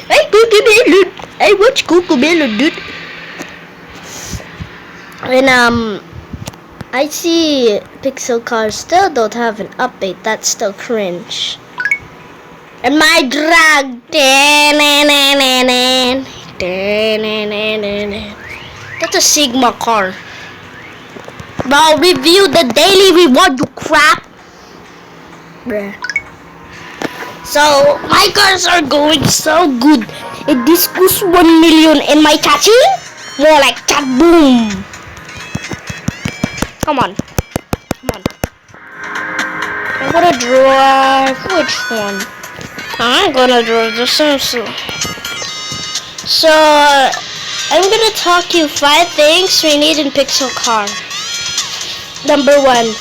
Hey, Cocomelon! I watch Cocomelon, dude. And I see Pixel Cars still don't have an update. That's still cringe. And my drag. That's a Sigma car. Bro, review the daily reward, you crap. Bruh. So, my cars are going so good. It this goes 1 million in my chachi. More like boom. Come on. Come on. I'm gonna drive which one? I'm gonna drive the Samsung. So, I'm gonna talk you 5 things we need in Pixel Car. Number 1,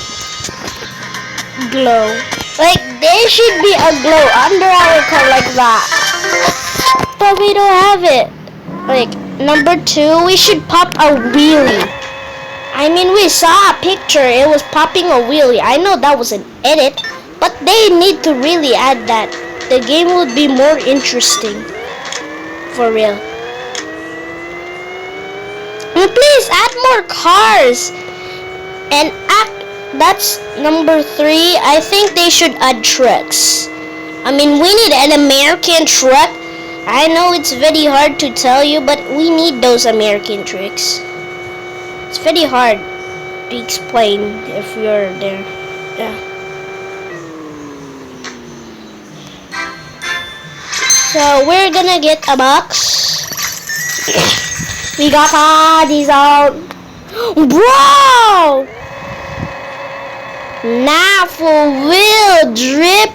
glow. Like, there should be a glow under our car like that. But we don't have it. Like, number 2, we should pop a wheelie. I mean, we saw a picture, it was popping a wheelie. I know that was an edit, but they need to really add that. The game would be more interesting. For real. And please add more cars. And that's number 3. I think they should add trucks. I mean, we need an American truck. I know it's very hard to tell you, but we need those American trucks. It's very hard to explain if you're there. Yeah. So we're gonna get a box. We got these out. Bro! Now for real drip.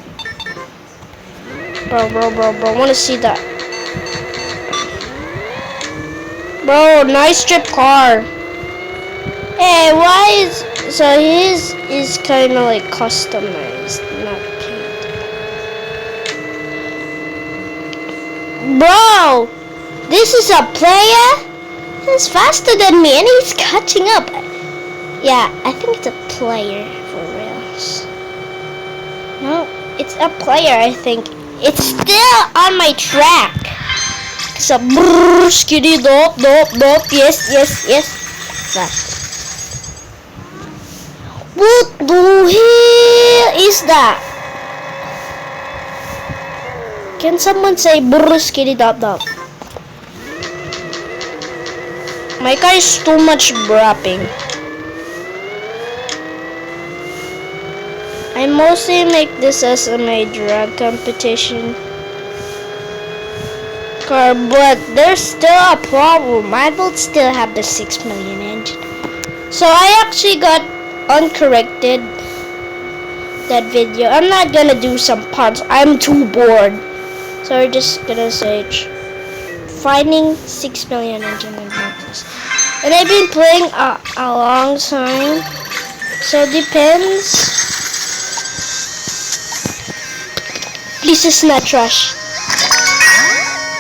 Bro, wanna see that. Bro, nice drip car. Hey, why is so his is kind of like customized, not paint. Bro, this is a player. He's faster than me, and he's catching up. Yeah, I think it's a player for reals. No, it's a player. I think it's still on my track. So brrr, skiddy dop. Yes. That. What the hell is that? Can someone say brrr skiddy dop? My car is too much brapping. I mostly make this as my drag competition car, but there's still a problem. I will still have the 6 million engine. So I actually got uncorrected that video. I'm not gonna do some parts. I'm too bored. So we're just gonna search finding 6 million engine in boxes. And I've been playing a long time. So it depends. Please, it's not trash.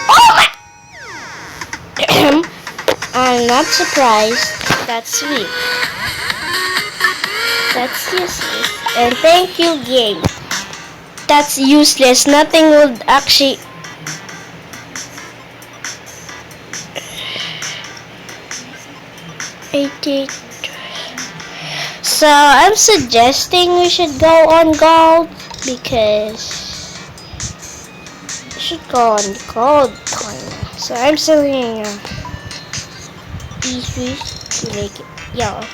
Oh my! I'm not surprised. That's sweet. That's useless. And thank you, game. That's useless. Nothing will actually. So I'm suggesting we should go on gold because we should go on gold coin. So I'm selling E3 to make it yellow.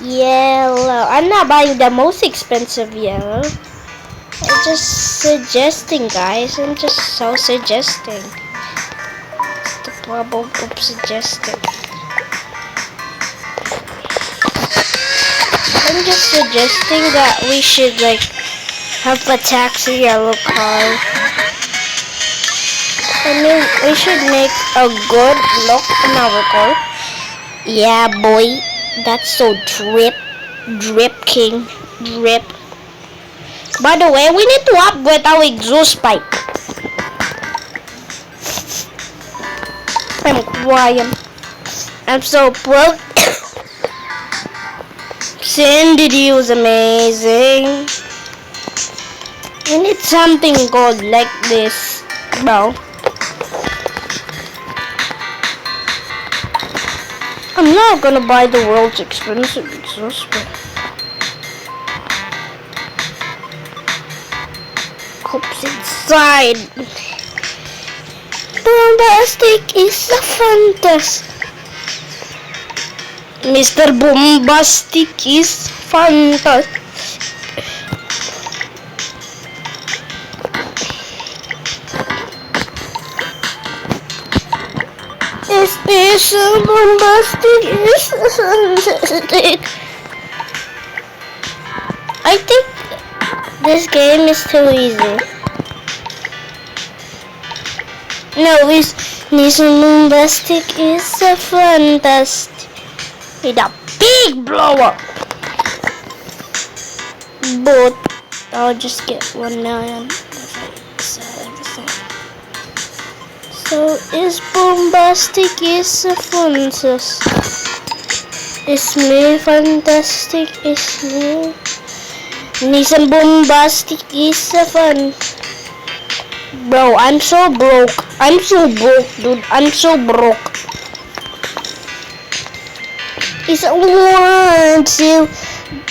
I'm not buying the most expensive yellow. I'm just suggesting, guys. I'm just so suggesting. It's the problem of suggesting. I'm just suggesting that we should like have a taxi yellow car. I mean, we should make a good look in our car. Yeah, boy. That's so drip king, drip. By the way, we need to upgrade our exhaust pipe. I'm crying. I'm so broke. Cindy was amazing. We need something good like this. bro. I'm not gonna buy the world's expensive exhaust, but cups inside. Bombastic is a fantastic. Mr. Bombastic is fantastic. Is so bombastic, is fantastic. I think this game is too easy. No, is bombastic is a fantastic. With a big blow up. But I'll just get 1 million if I sell everything. So is bombastic is a fantastic. Is me fantastic? Is me? Nissan bombastic is a fun. Bro, I'm so broke. I'm so broke, dude. I'm so broke. It's a 1, 2,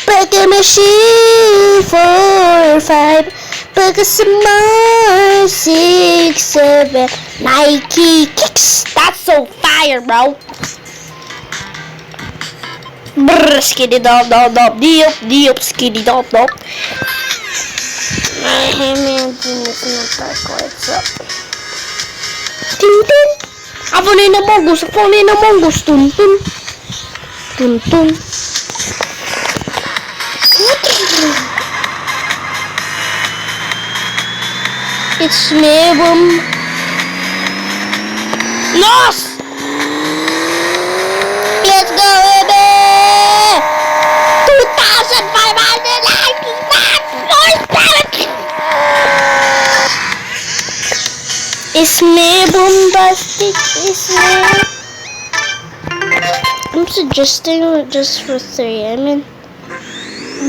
back a machine, 4, 5, back a some more, 6, 7, Nike kicks. That's so fire, bro. Brr, skiddy dop dop dop, deop deop, skiddy dop dop. My imagine is not that quite up. Tin tin. I fall in a mongoose, tun tun. Tun tun. It's me, boom. Lost! Let's go, baby! 2,595! It's me, bombastic, it's me. I'm suggesting just for 3, I mean.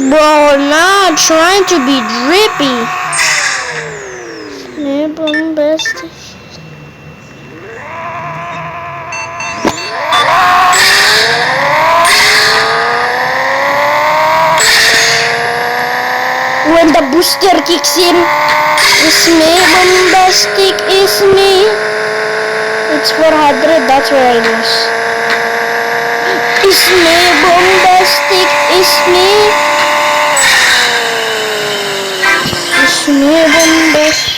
Bro, not trying to be drippy. It's me, bombastic. When the booster kicks in, it's me, bombastic, it's me. It's 400, that's what I lose. It's me, bombastic, it's me. It's me, bombastic.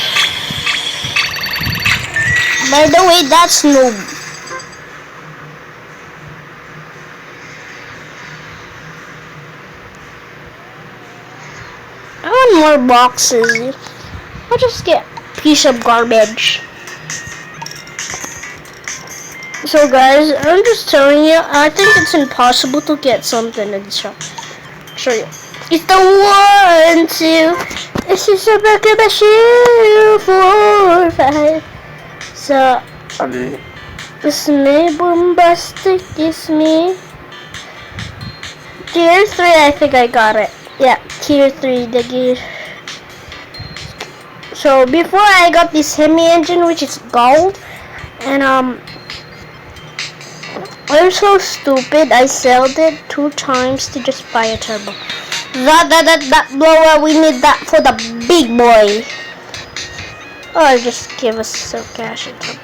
By the way, that's noob. I want more boxes. I'll just get a piece of garbage. So guys, I'm just telling you, I think it's impossible to get something in the shop. Show you. It's the 1, 2. It's just a bucket machine, 4, 5. So it's me, bombastic, it's me. Tier 3, I think I got it. Yeah, tier 3, the gear. So before I got this Hemi engine, which is gold, and I'm so stupid. I sold it 2 times to just buy a turbo. That blower, we need that for the big boy. Or just give us some cash and some.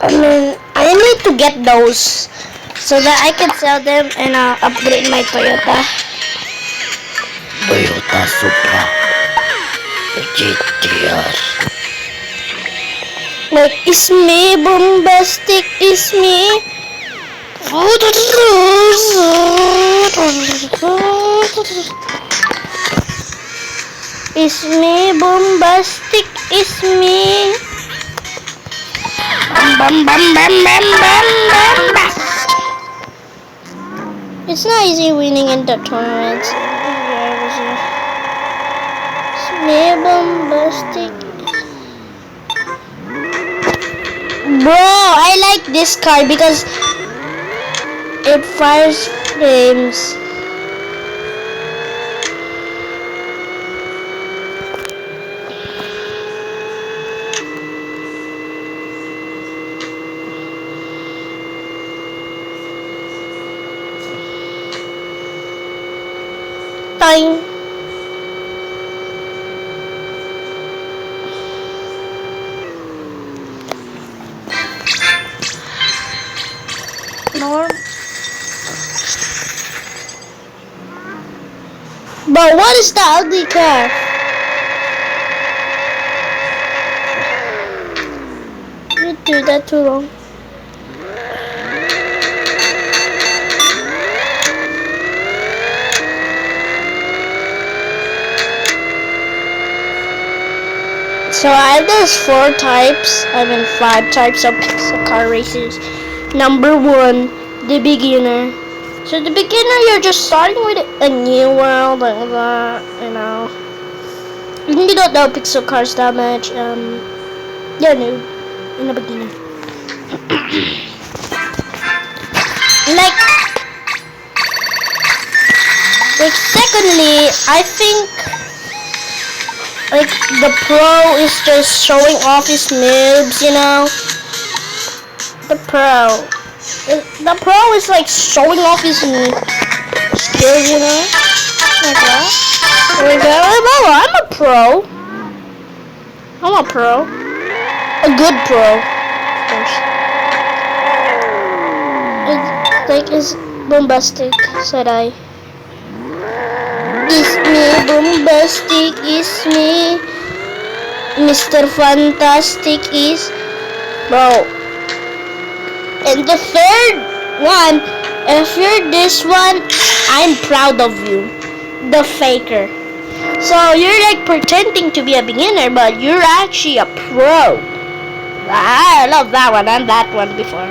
I mean, I need to get those so that I can sell them and upgrade my Toyota. Toyota Supra GTR. Like, it's me, bombastic, it's me. It's me, bombastic, it's me. Bam, bam, bam, bam, bam, bam, bam. It's not easy winning in the tournaments. It's me, bombastic. Bro, I like this car because it fires flames. time. Norm. But what is the ugly car? You do that too long. So there's 5 types of pixel car races. Number 1, the beginner. So the beginner, you're just starting with a new world, like that, you know. You don't know pixel cars that much. You're new in the beginning. like secondly, I think like the pro is just showing off his moves, you know. The pro is like showing off his skills, you know. Like that. There we go. Oh, I'm a pro. A good pro. It's bombastic, said I. It's me, bombastic, it's me. Mr. Fantastic is bro. And the third one, if you're this one, I'm proud of you. The faker. So you're like pretending to be a beginner, but you're actually a pro. I love that one and that one before.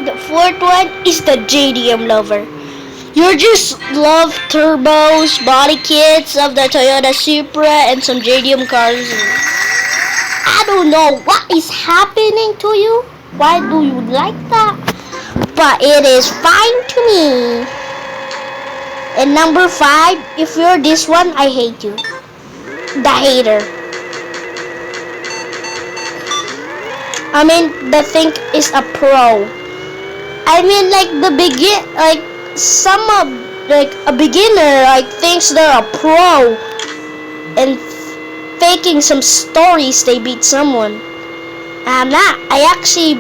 The fourth one is the JDM lover. You just love turbos, body kits of the Toyota Supra, and some JDM cars. I don't know what is happening to you. Why do you like that? But it is fine to me. And number 5, if you're this one, I hate you. The hater. I mean, the thing is a pro. I mean, like a beginner like thinks they're a pro and faking some stories they beat someone. I'm not. I actually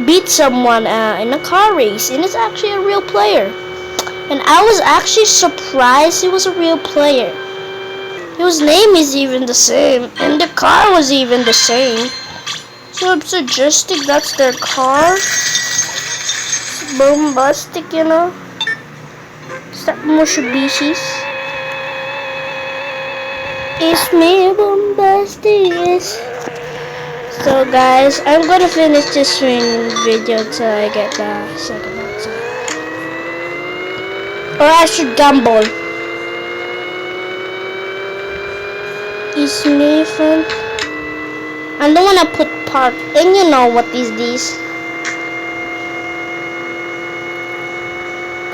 beat someone in a car race, and it's actually a real player. And I was actually surprised he was a real player. His name is even the same, and the car was even the same. So I'm suggesting that's their car. It's bombastic, you know. Is that Mitsubishi's? It's me, bombastic. So guys, I'm gonna finish this video till I get the second answer. Or I should gamble. It's me, fun. I don't wanna put park, and you know what is this?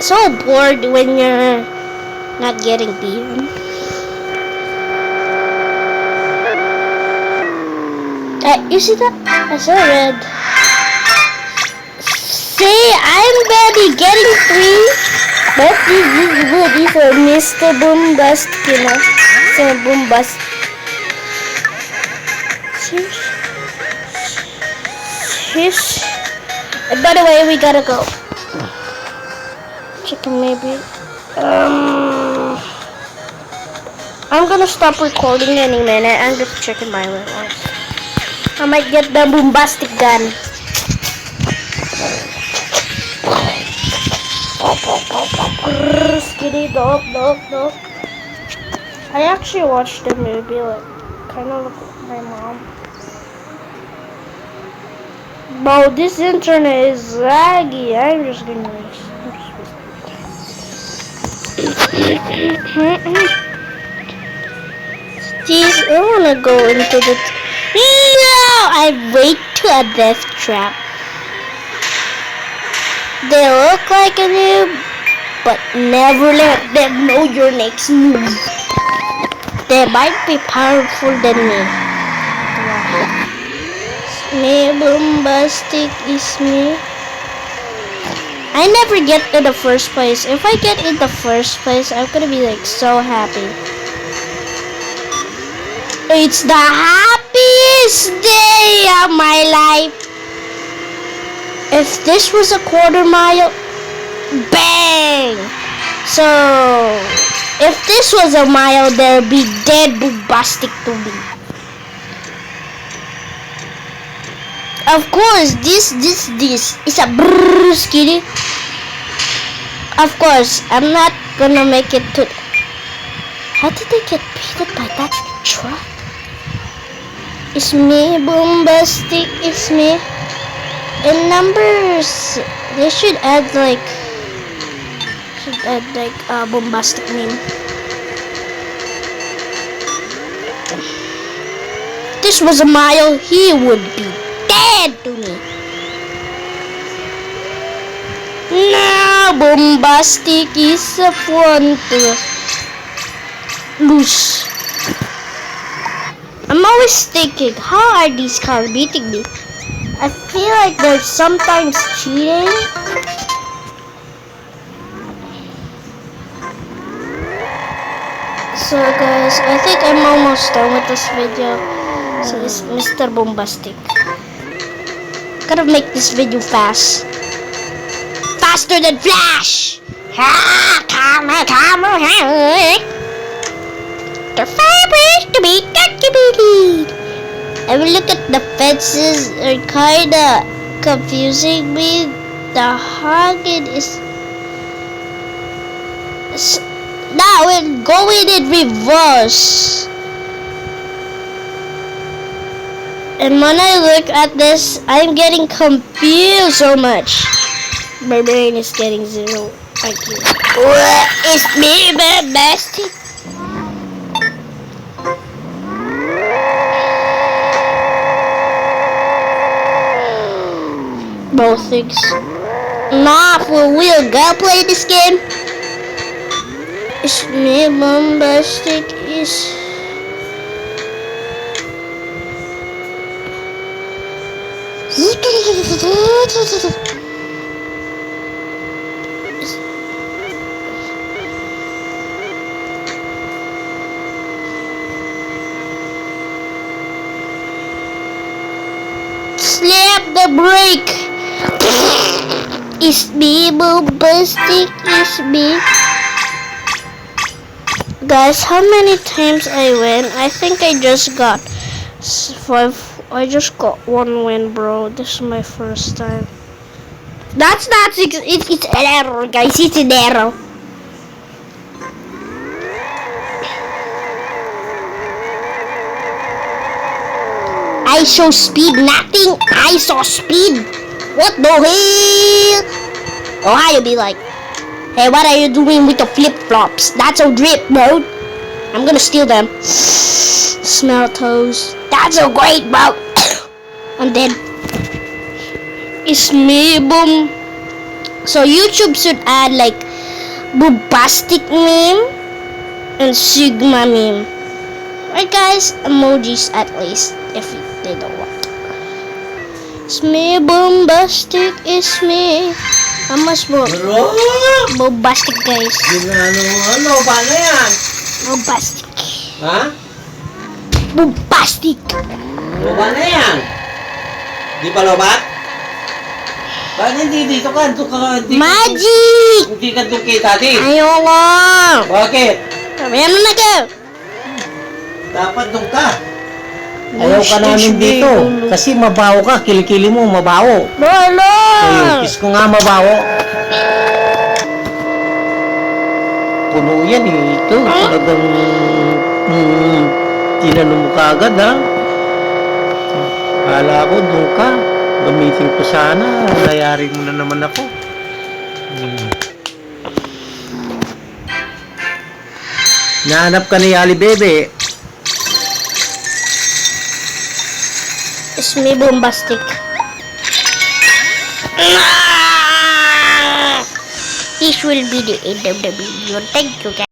So bored when you're not getting beaten. You see that? I saw red. See, I'm ready getting 3. But this is ready for Mr. Bombastic, you know. So bombastic. Sheesh. By the way, we gotta go. Chicken maybe. I'm gonna stop recording any minute. I'm just checking my little. I might get the bombastic gun. Skitty dog. I actually watched the movie, like, kind of look like my mom. Bro, this internet is laggy. I'm just gonna Steve, I wanna go into the. No! I wait to a death trap. They look like a noob, but never let them know your next move. They might be powerful than me. Me bombastic is me. I never get in the first place. If I get in the first place, I'm gonna be like so happy. It's the happiest day of my life. If this was a quarter mile, bang! So, if this was a mile, there'd be dead bombastic to me. Of course, this is a brrrr skitty. Of course, I'm not gonna make it to. How did they get beaten by that truck? It's me, bombastic. It's me. In numbers, they should add like a bombastic name. If this was a mile, he would be dead to me. Now bombastic is a fun to lose. I'm always thinking, how are these cars beating me? I feel like they're sometimes cheating. So guys, I think I'm almost done with this video. So it's Mr. Bombastic. Gotta make this video fast. Faster than Flash! The fabric to be calculated. I mean, look at the fences are kinda confusing me. The Hagen is now we're going in reverse. And when I look at this, I'm getting confused so much. My brain is getting zero IQ. It's me, Bombastic. Both things. Nah, for real, go play this game. It's me, Bombastic. Is slap the brake. It's me, Bombastic. It's me. Guys, how many times I win? I think I just got 5. I just got 1 win, bro. This is my first time. That's not 6. It's an error, guys. It's an error. I show speed, nothing. I saw speed. What the hell? Ohio be like, hey, what are you doing with the flip-flops? That's a drip, bro. I'm gonna steal them. Smell toes. That's so great, bro. And then it's me, boom. So YouTube should add like bombastic meme and Sigma meme. Right, guys? Emojis at least, if they don't want. It's me, Bombastic. It's me. How much more? Bombastic, guys. Ano, paano yan? Bombastic. Ha? Bombastic. Loba na yan. Di pa lobat? Bakit hindi dito ka? Magic! Hindi ka doon kay tati. Ayoko. Bakit? Sabihan mo na ka. Dapat doon ka. Ayaw ka namin dito. Kasi mabaho ka. Kilikili mo, mabaho. Lolo! Ayun, kiss ko nga mabaho. Puno yan eh. Ito, talagang tinanong mo ka agad ha. Kala ko doon ka. Gamitin ko sana. Layarin mo na naman ako. Nahanap ka ni Ali Bebe. It's me, Bombastic. This will be the end of the video. Thank you, guys.